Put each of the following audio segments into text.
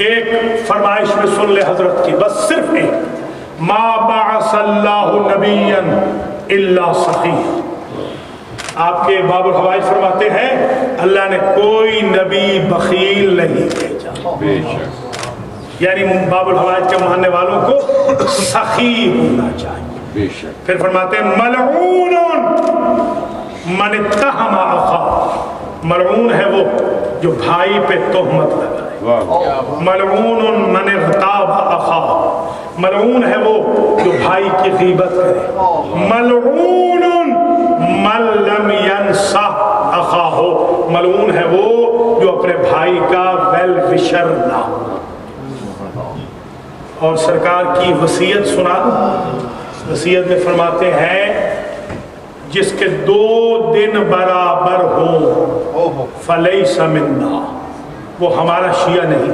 ایک فرمائش میں سن لے حضرت کی، بس صرف ایک، ما بعث اللہ نبیا الا سخی۔ آپ کے باب الحوائج فرماتے ہیں اللہ نے کوئی نبی بخیل نہیں بھیجا، یعنی باب الحوائج کے ماننے والوں کو سخی ہونا چاہیے۔ پھر فرماتے ہیں ملعون من اتہم اخاہ، ملعون ہے وہ جو بھائی پہ تہمت لگائے، ملعون من اغتاب اخاہ، ملعون ہے وہ جو بھائی کی غیبت کرے، ملعون من لم ینصح اخاہ، ملعون ہے وہ جو اپنے بھائی کا ویل وشر نہ ہو۔ اور سرکار کی وصیت سنا دوں، وصیت میں فرماتے ہیں جس کے 2 دن برابر ہو فلیس منا، وہ ہمارا شیعہ نہیں۔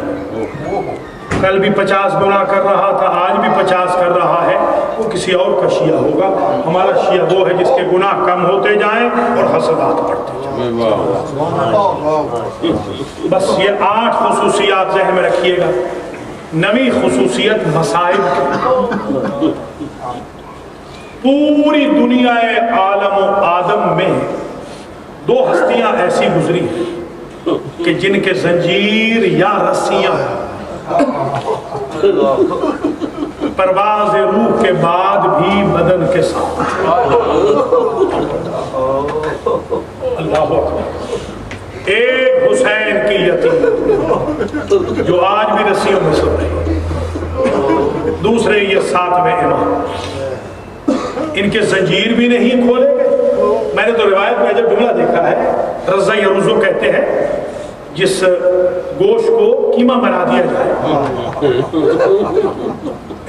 کل بھی 50 گناہ کر رہا تھا، آج بھی 50 کر رہا ہے، وہ کسی اور کا شیعہ ہوگا۔ ہمارا شیعہ وہ ہے جس کے گناہ کم ہوتے جائیں اور حسنات بڑھتے جائیں۔ بس یہ 8 خصوصیات ذہن میں رکھیے گا۔ 9ویں خصوصیت مصائب کی۔ پوری دنیا عالم و آدم میں 2 ہستیاں ایسی گزری ہیں کہ جن کے زنجیر یا رسیاں پرواز روح کے بعد بھی بدن کے ساتھ۔ اللہ اکبر۔ ایک حسین کی یتیم جو آج بھی رسیوں میں سن رہے ہیں، دوسرے یہ 7ویں امام، ان کے زنجیر بھی نہیں کھولے گئے۔ میں نے تو روایت میں جب جملہ دیکھا ہے، رزا یروزو کہتے ہیں جس گوشت کو قیمہ بنا دیا جائے۔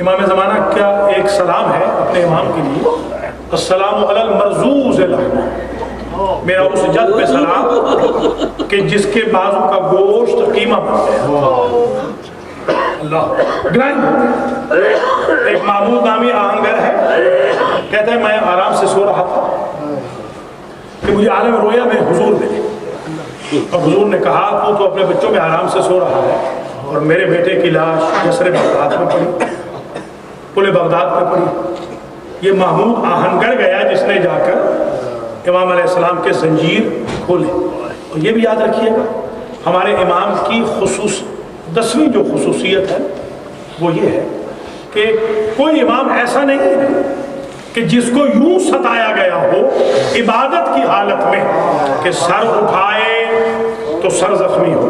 امام زمانہ کا ایک سلام ہے اپنے امام کے لیے، السلام علی المرزوز لحم، میرا اس جد پہ سلام کہ جس کے بازو کا گوشت قیمہ بنتا ہے۔ اللہ گرائن۔ ایک محمود نامی آہنگر ہے، کہتا ہے میں آرام سے سو رہا تھا کہ مجھے عالم رویا میں حضور ملے، اور حضور نے کہا تو اپنے بچوں میں آرام سے سو رہا ہے اور میرے بیٹے کی لاش جسر بغداد میں پڑی، پل بغداد میں پڑی۔ یہ محمود آہنگر گیا جس نے جا کر امام علیہ السلام کے زنجیر کھولے۔ اور یہ بھی یاد رکھیے گا ہمارے امام کی 10ویں جو خصوصیت ہے وہ یہ ہے کہ کوئی امام ایسا نہیں ہے کہ جس کو یوں ستایا گیا ہو عبادت کی حالت میں کہ سر اٹھائے تو سر زخمی ہو،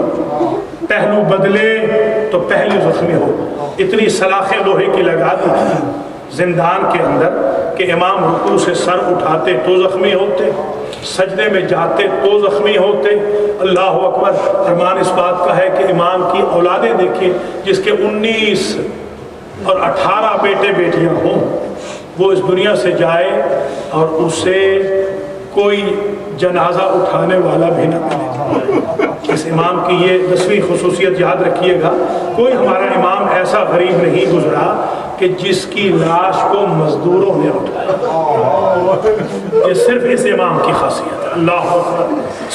پہلو بدلے تو پہلو زخمی ہو۔ اتنی سلاخیں لوہے کی لگا دی تھی زندان کے اندر کہ امام رکوع سے سر اٹھاتے تو زخمی ہوتے، سجدے میں جاتے تو زخمی ہوتے۔ اللہ اکبر۔ فرمان اس بات کا ہے کہ امام کی اولادیں دیکھیں جس کے 19 اور 18 بیٹے بیٹیاں ہوں، وہ اس دنیا سے جائے اور اسے کوئی جنازہ اٹھانے والا بھی نہ ملے۔ اس امام کی یہ 10ویں خصوصیت یاد رکھیے گا، کوئی ہمارا امام ایسا غریب نہیں گزرا کہ جس کی لاش کو مزدوروں نے اٹھایا۔ یہ صرف اس امام کی خاصیت ہے۔ اللہ اکبر۔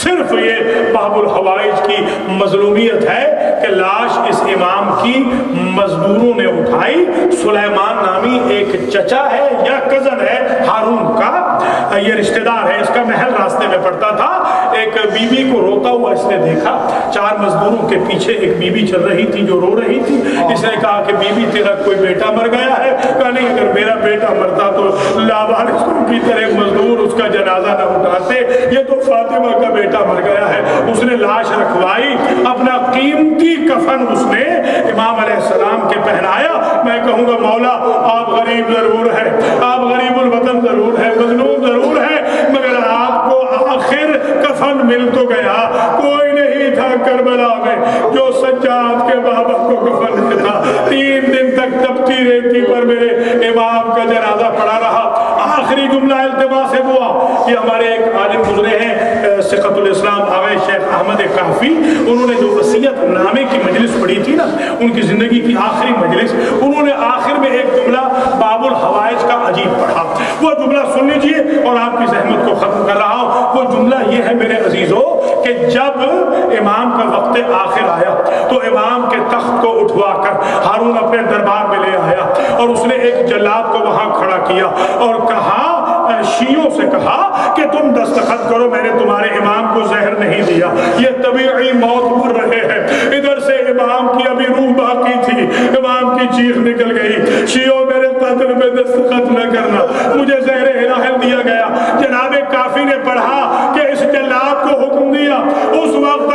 صرف یہ باب الحوائج کی مظلومیت ہے کہ لاش اس امام کی مزدوروں نے اٹھائی۔ سلیمان نامی ایک چچا ہے یا کزن ہے ہارون کا، یہ رشتہ دار ہے، اس کا محل راستے میں پڑتا تھا۔ ایک بی بی کو روتا ہوا اس نے دیکھا، 4 مزدوروں کے پیچھے ایک بی بی چل رہی تھی جو رو رہی تھی۔ اس نے کہا کہ بی بی تیرا کوئی بیٹا مر گیا ہے؟ کہا نہیں، اگر میرا بیٹا مرتا تو لاوارثوں کی طرح مزدور اس کا جنازہ نہ اٹھاتے، یہ تو فاطمہ کا بیٹا مر گیا ہے۔ اس نے لاش رکھوائی، اپنا قیمتی کفن اس نے امام علیہ السلام کے پہنایا۔ میں کہوں گا مولا آپ غریب ضرور ہے، آپ غریب الوطن ضرور ہے، مظلوم ضرور ہے، مگر آپ کو آخر کفن مل تو گیا۔ کوئی نہیں تھا کربلا میں جو سجاد کے بابا کو کفن دیتا۔ 3 دن تک تپتی ریتی پر میرے امام کا جنازہ پڑا رہا۔ آخری جملہ التماس سے ہوا، یہ ہمارے ایک عالم گزرے ہیں ثقۃ الاسلام آغا شیخ احمد کافی، انہوں نے جو وصیت نامے کی مجلس پڑھی تھی نا، ان کی زندگی کی آخری مجلس، انہوں نے آخر میں ایک جملہ باب الحوائج کا عجیب پڑھا۔ وہ جملہ سن لیجئے اور آپ کی زحمت کو ختم کر رہا ہوں۔ وہ جملہ جملہ یہ ہے میرے عزیزوں کہ جب امام کا وقت آخر آیا تو امام کے تخت کو اٹھوا کر ہارون اپنے دربار میں لے آیا اور اس نے ایک جلاد کو وہاں کھڑا کیا اور کہا، شیعوں سے کہا کہ تم دستخط کرو، میں نے تمہارے امام کو زہر نہیں دیا، یہ طبیعی موت مر رہے ہیں۔ ادھر سے امام کی ابھی روح باقی تھی، امام کی چیخ نکل گئی، شیعوں میرے قتل میں دستخط نہ کرنا، مجھے زہر الہی دیا گیا۔ جناب کافی نے پڑھا کہ اس جلاد کو حکم دیا، اس وقت